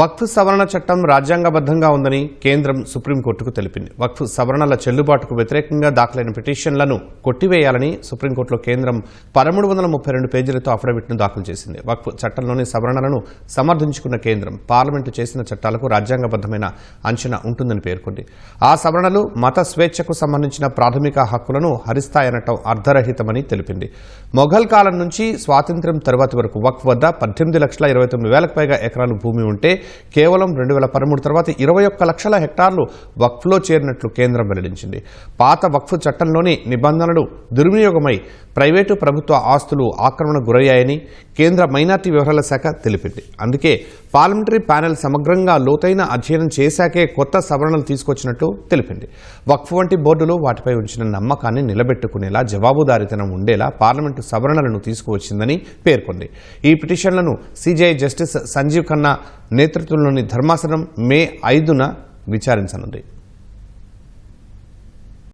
వక్ఫ్ సవరణ చట్టం రాజ్యాంగబద్ధంగా ఉందని కేంద్రం సుప్రీంకోర్టుకు తెలిపింది. వక్ఫ్ సవరణల చెల్లుబాటుకు వ్యతిరేకంగా దాఖలైన పిటిషన్లను కొట్టివేయాలని సుప్రీంకోర్టులో కేంద్రం 1332 పేజీలతో అఫిడవిట్ను దాఖలు చేసింది. వక్ఫ్ చట్టంలోని సవరణలను సమర్థించుకున్న కేంద్రం పార్లమెంటు చేసిన చట్టాలకు రాజ్యాంగబద్ధమైన అంచనా ఉంటుందని పేర్కొంది. ఆ సవరణలు మత స్వేచ్ఛకు సంబంధించిన ప్రాథమిక హక్కులను హరిస్తాయనటం అర్ధరహితమని తెలిపింది. మొఘల్ కాలం నుంచి స్వాతంత్ర్యం తరువాత వరకు వక్ఫ్ వద్ద 18,29,000కు పైగా ఎకరాలు భూమి ఉంటే కేవలం 2013 తర్వాత 21 లక్షల హెక్టార్లు వక్ఫ్లో చేరినట్లు కేంద్రం వెల్లడించింది. పాత వక్ఫ్ చట్టంలోని నిబంధనలు దుర్వినియోగమై ప్రైవేటు ప్రభుత్వ ఆస్తులు ఆక్రమణకు గురయ్యాయని కేంద్ర మైనార్టీ వ్యవహారాల శాఖ తెలిపింది. అందుకే పార్లమెంటరీ ప్యానెల్ సమగ్రంగా లోతైన అధ్యయనం చేశాకే కొత్త సవరణలు తీసుకొచ్చినట్లు తెలిపింది. వక్ఫ్ వంటి బోర్డులు వాటిపై ఉంచిన నమ్మకాన్ని నిలబెట్టుకునేలా జవాబుదారీతనం ఉండేలా పార్లమెంటు సవరణలను తీసుకువచ్చిందని పేర్కొంది. ఈ పిటిషన్లను సిజేఐ జస్టిస్ సంజీవ్ ఖన్నా నేతృత్వంలోని ధర్మాసనం మే 5న విచారించనుంది.